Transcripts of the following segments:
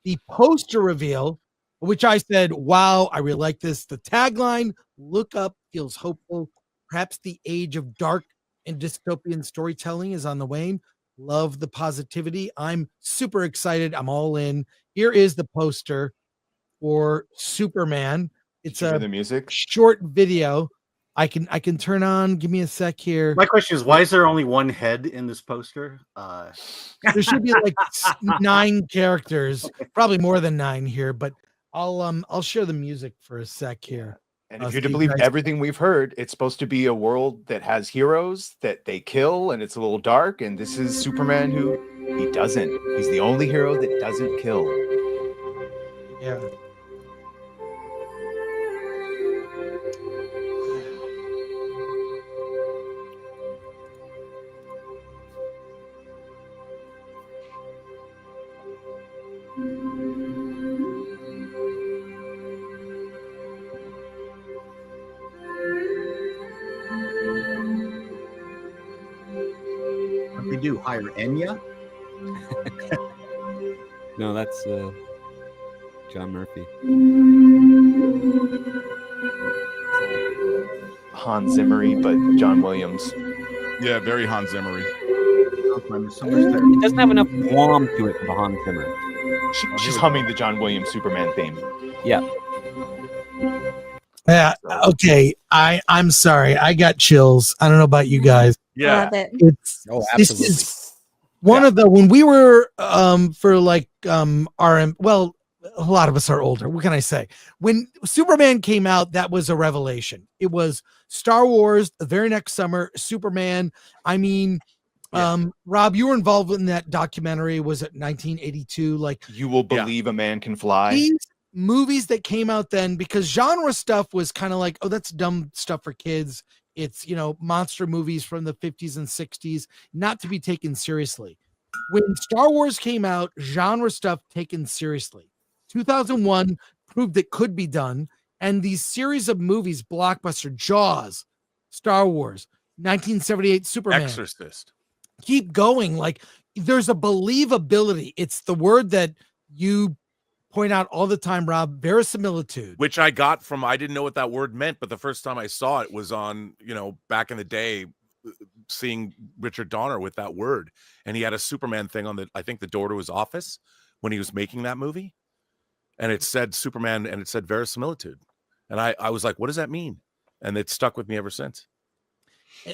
the poster reveal, which I said, wow, I really like this. The tagline, look up, feels hopeful. Perhaps the age of dark and dystopian storytelling is on the wane. Love the positivity. I'm super excited. I'm all in. Here is the poster for Superman. It's the music short video. I can turn on. Give me a sec here. My question is, why is there only one head in this poster? There should be like 9 characters, probably more than 9 here, but I'll share the music for a sec here. And if you're to believe everything we've heard, it's supposed to be a world that has heroes that they kill, and it's a little dark. And this is Superman who he doesn't. He's the only hero that doesn't kill. Yeah. What they do? Hire Enya? No, that's John Murphy. Hans Zimmery, but John Williams. Yeah, very Hans Zimmery. It doesn't have enough warm to it for Hans Zimmer. She's humming the John Williams Superman theme. Yeah. Yeah. Okay. I'm sorry. I got chills. I don't know about you guys. Yeah. Love it. It's Absolutely. This is one of the, when we were for like well, a lot of us are older. What can I say? When Superman came out, that was a revelation. It was Star Wars the very next summer, Superman. I mean, Rob, you were involved in that documentary. Was it 1982? Like, You Will Believe a Man Can Fly. these movies that came out then, because genre stuff was kind of like, oh, that's dumb stuff for kids. It's, monster movies from the 50s and 60s, not to be taken seriously. When Star Wars came out, genre stuff taken seriously. 2001 proved it could be done. And these series of movies, blockbuster, Jaws, Star Wars, 1978 Superman, Exorcist, keep going. Like, there's a believability. It's the word that you point out all the time, Rob, verisimilitude. which I got from, I didn't know what that word meant, but the first time I saw it was on, back in the day, seeing Richard Donner with that word. And he had a Superman thing on I think the door to his office when he was making that movie. And it said Superman and it said verisimilitude. And I was like, what does that mean? And it stuck with me ever since.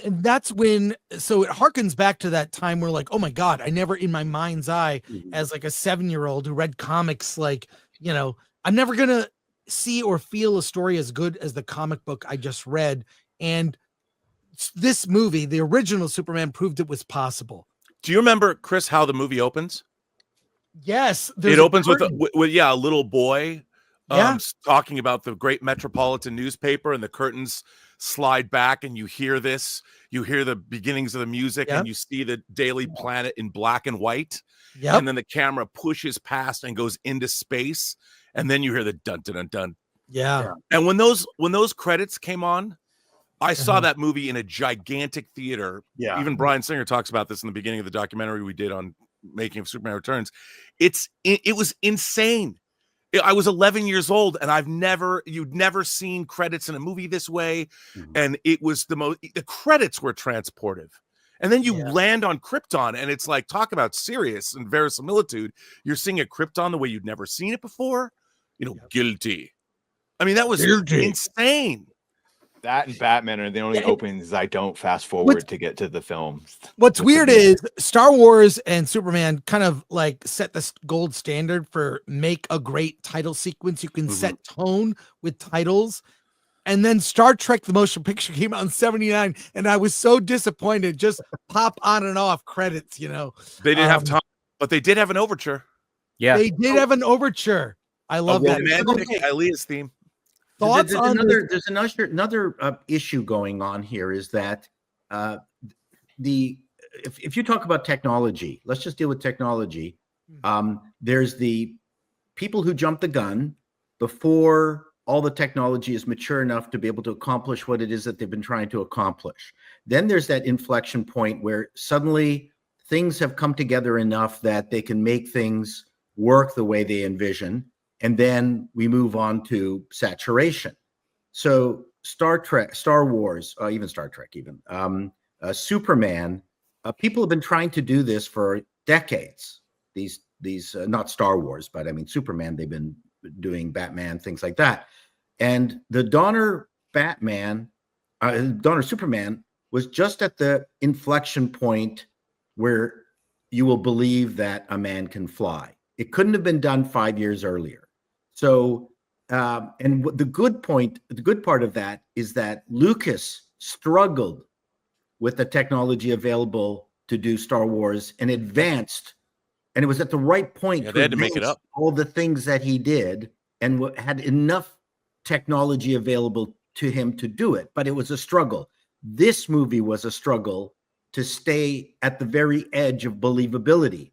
And that's when, so it harkens back to that time where, like, oh my God, I never in my mind's eye as like a 7-year-old who read comics, like, I'm never going to see or feel a story as good as the comic book I just read. And this movie, the original Superman, proved it was possible. Do you remember, Chris, how the movie opens? Yes. It opens with a little boy Yeah. talking about the great metropolitan newspaper, and the curtains slide back and you hear the beginnings of the music, and you see the Daily Planet in black and white. Yep. And then the camera pushes past and goes into space, and then you hear the dun dun dun dun. Yeah. And when those credits came on, I saw that movie in a gigantic theater. Yeah. Even Bryan Singer talks about this in the beginning of the documentary we did on Making of Superman Returns. It was insane. I was 11 years old, and you'd never seen credits in a movie this way. And it was the credits were transportive. And then you land on Krypton, and it's like, talk about serious and verisimilitude. You're seeing a Krypton the way you'd never seen it before. Guilty. I mean, that was insane. That and Batman are the only openings I don't fast forward to get to the film. What's weird is Star Wars and Superman kind of like set the gold standard for make a great title sequence. You can set tone with titles. And then Star Trek, the motion picture, came out in 79. And I was so disappointed. Just pop on and off credits, They didn't have time, but they did have an overture. Yeah. They did have an overture. I love that. Romantic Elias theme. Thoughts there's on another issue going on here is that if you talk about technology, let's just deal with technology. There's the people who jump the gun before all the technology is mature enough to be able to accomplish what it is that they've been trying to accomplish. Then there's that inflection point where suddenly things have come together enough that they can make things work the way they envision. And then we move on to saturation. So Star Trek, Star Wars, even Star Trek, even Superman, people have been trying to do this for decades. These not Star Wars, but I mean Superman. They've been doing Batman, things like that. And the Donner Superman was just at the inflection point where you will believe that a man can fly. It couldn't have been done 5 years earlier. So, and the good part of that is that Lucas struggled with the technology available to do Star Wars and advanced, and it was at the right point. Yeah, they had to make it up. All the things that he did and had enough technology available to him to do it, but it was a struggle. This movie was a struggle to stay at the very edge of believability.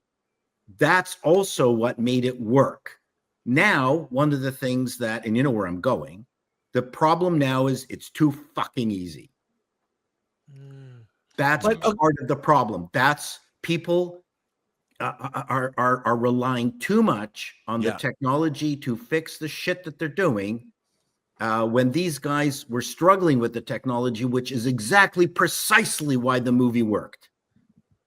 That's also what made it work. Now, one of the things that, and you know where I'm going, the problem now is it's too fucking easy. That's part of the problem. That's people are relying too much on the technology to fix the shit that they're doing. When these guys were struggling with the technology, which is precisely why the movie worked.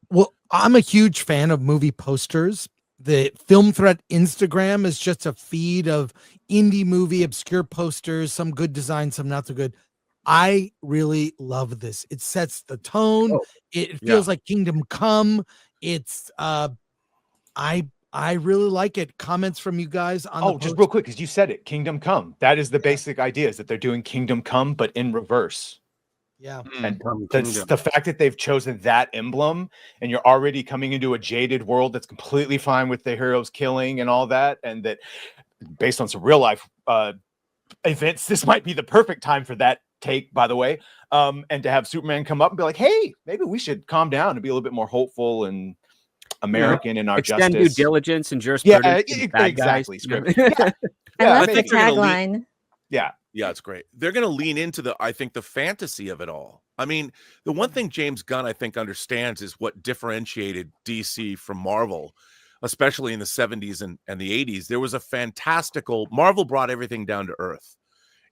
Well, I'm a huge fan of movie posters. The Film Threat Instagram is just a feed of indie movie obscure posters, some good design, some not so good. I really love this. It sets the tone. It feels like Kingdom Come. It's I really like it. Comments from you guys on the just real quick, because you said it, Kingdom Come. That is the basic idea, is that they're doing Kingdom Come, but in reverse. Yeah. And the fact that they've chosen that emblem, and you're already coming into a jaded world that's completely fine with the heroes killing and all that, and that based on some real life events, this might be the perfect time for that take, by the way. And to have Superman come up and be like, hey, maybe we should calm down and be a little bit more hopeful and American in our extend justice. due diligence and jurisprudence. Exactly. I love the tagline. Yeah, it's great. They're going to lean into I think the fantasy of it all. I mean, the one thing James Gunn, I think, understands is what differentiated DC from Marvel, especially in the 70s and the 80s. There was a fantastical, Marvel brought everything down to earth,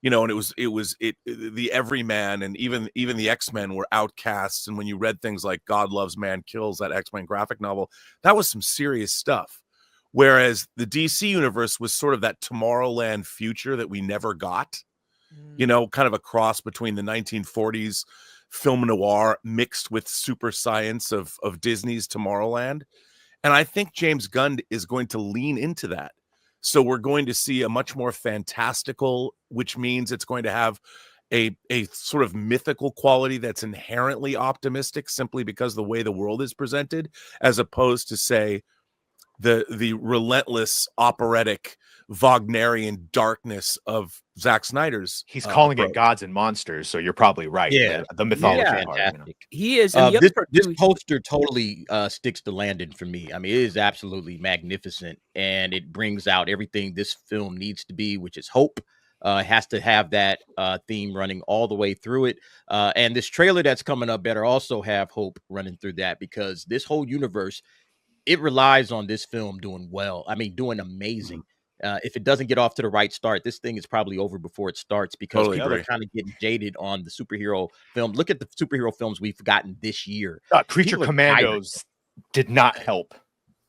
you know, and it was the everyman, and even the X-Men were outcasts. And when you read things like God Loves, Man Kills, that X-Men graphic novel, that was some serious stuff. Whereas the DC universe was sort of that Tomorrowland future that we never got. You know, kind of a cross between the 1940s film noir mixed with super science of Disney's Tomorrowland. And I think James Gunn is going to lean into that. So we're going to see a much more fantastical, which means it's going to have a sort of mythical quality that's inherently optimistic simply because the way the world is presented, as opposed to, say, the relentless operatic Wagnerian darkness of Zack Snyder's. He's calling approach. it Gods and Monsters, so you're probably right. Yeah, the mythology part. Fantastic. You know? He is. This poster totally sticks the landing for me. I mean, it is absolutely magnificent, and it brings out everything this film needs to be, which is hope. It has to have that theme running all the way through it. And this trailer that's coming up better also have hope running through that, because this whole universe, it relies on this film doing well. I mean, doing amazing. If it doesn't get off to the right start, this thing is probably over before it starts, because people are kind of getting jaded on the superhero film. Look at the superhero films we've gotten this year. Creature Commandos did not help.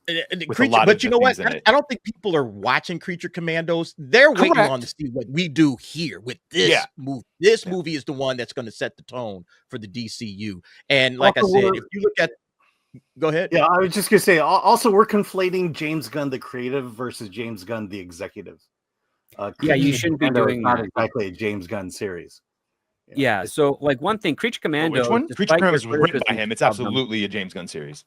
But you know what? I don't think people are watching Creature Commandos. They're waiting on to see what we do here with this movie. This movie is the one that's going to set the tone for the DCU. And like I said, if you look at go ahead. Yeah, I was just gonna say. Also, we're conflating James Gunn the creative versus James Gunn the executive. You shouldn't be doing not that. exactly a James Gunn series. Yeah. So, like, one thing, Creature Commandos. Which one? Creature Commandos was written by him. It's absolutely a James Gunn series.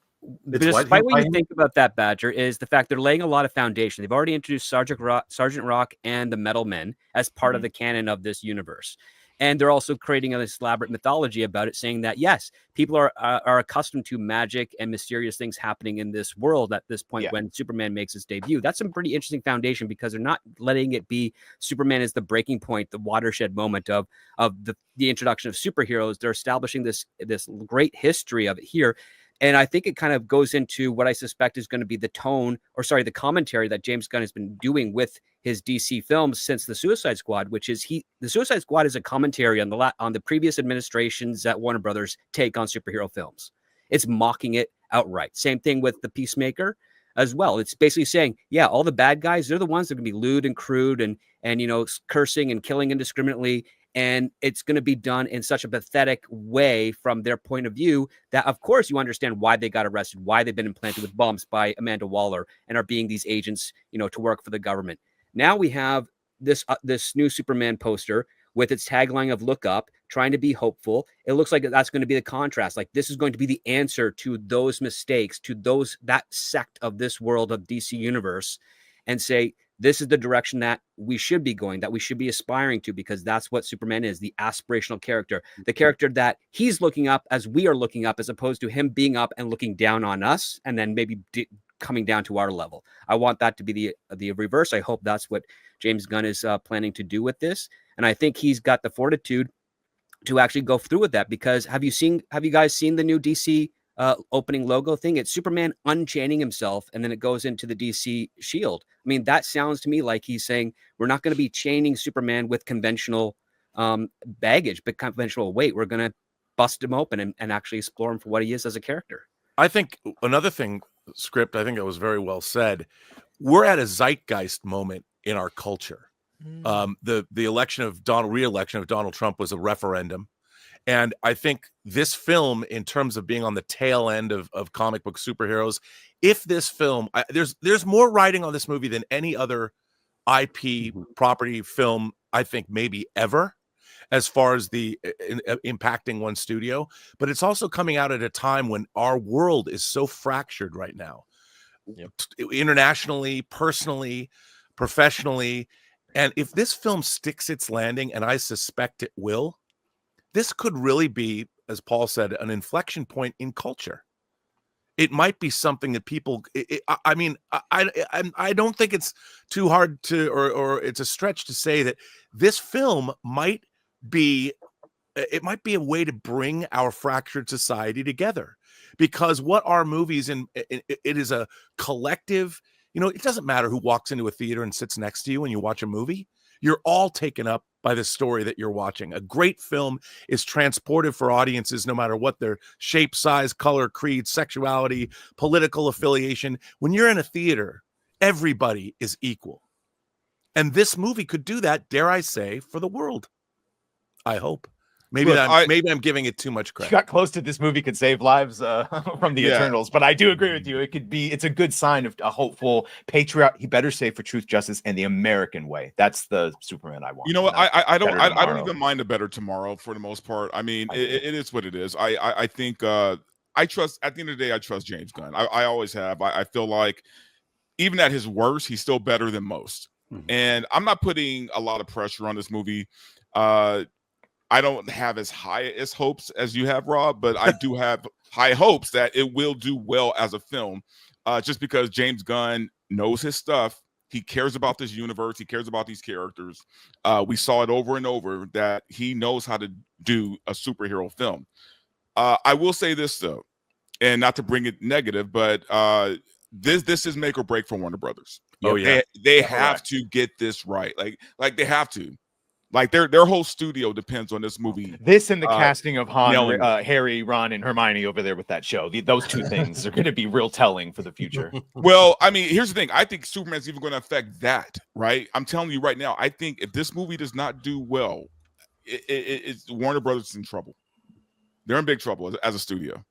Despite what you think about that, Badger, is the fact they're laying a lot of foundation. They've already introduced Sergeant Rock and the Metal Men as part of the canon of this universe. And they're also creating an elaborate mythology about it, saying that, yes, people are accustomed to magic and mysterious things happening in this world at this point when Superman makes his debut. That's some pretty interesting foundation, because they're not letting it be Superman is the breaking point, the watershed moment of the introduction of superheroes. They're establishing this great history of it here. And I think it kind of goes into what I suspect is going to be the commentary that James Gunn has been doing with his DC films since the Suicide Squad, which is the Suicide Squad is a commentary on the previous administration's at Warner Brothers take on superhero films. It's mocking it outright. Same thing with the Peacemaker as well. It's basically saying, yeah, all the bad guys, they're the ones that are going to be lewd and crude and cursing and killing indiscriminately. And it's going to be done in such a pathetic way from their point of view that, of course, you understand why they got arrested, why they've been implanted with bombs by Amanda Waller and are being these agents, to work for the government. Now we have this new Superman poster with its tagline of "Look Up," trying to be hopeful. It looks like that's going to be the contrast. Like this is going to be the answer to those mistakes, to that sect of this world of DC Universe, and say, this is the direction that we should be going, that we should be aspiring to, because that's what Superman is, the aspirational character, the character that he's looking up as we are looking up, as opposed to him being up and looking down on us and then maybe coming down to our level. I want that to be the reverse. I hope that's what James Gunn is planning to do with this. And I think he's got the fortitude to actually go through with that, because have you guys seen the new DC opening logo thing? It's Superman unchaining himself, and then it goes into the DC shield. I mean, that sounds to me like he's saying we're not going to be chaining Superman with conventional baggage, but conventional weight. We're going to bust him open and actually explore him for what he is as a character. I think another thing, Script, I think it was very well said. We're at a zeitgeist moment in our culture. The re-election of Donald Trump was a referendum. And I think this film, in terms of being on the tail end of comic book superheroes, if this film, there's more writing on this movie than any other IP property film, I think maybe ever, as far as the impacting one studio. But it's also coming out at a time when our world is so fractured right now, internationally, personally, professionally. And if this film sticks its landing, and I suspect it will, this could really be, as Paul said, an inflection point in culture. It might be something that people. I don't think it's too hard to, or it's a stretch to say that this film might be. It might be a way to bring our fractured society together, because what are movies? And it is a collective. It doesn't matter who walks into a theater and sits next to you when you watch a movie. You're all taken up by the story that you're watching. A great film is transported for audiences, no matter what their shape, size, color, creed, sexuality, political affiliation. When you're in a theater, everybody is equal. And this movie could do that, dare I say, for the world. I hope. Maybe I'm giving it too much credit. You got close to this movie could save lives from the Eternals, but I do agree with you. It's a good sign of a hopeful patriot. He better save for truth, justice, and the American way. That's the Superman I want. You know what? I don't even mind a better tomorrow for the most part. I mean, it is what it is. I think I trust, at the end of the day, I trust James Gunn. I always have. I feel like even at his worst, he's still better than most. And I'm not putting a lot of pressure on this movie. I don't have as high as hopes as you have, Rob, but I do have high hopes that it will do well as a film, just because James Gunn knows his stuff. He cares about this universe. He cares about these characters. We saw it over and over that he knows how to do a superhero film. I will say this, though, and not to bring it negative, but this is make or break for Warner Brothers. They have to get this right. Like they have to. Like their whole studio depends on this movie. This and the casting of Harry, Ron, and Hermione over there with that show. Those two things are going to be real telling for the future. Well, I mean, here's the thing. I think Superman's even going to affect that, right? I'm telling you right now. I think if this movie does not do well, it's Warner Brothers is in trouble. They're in big trouble as a studio.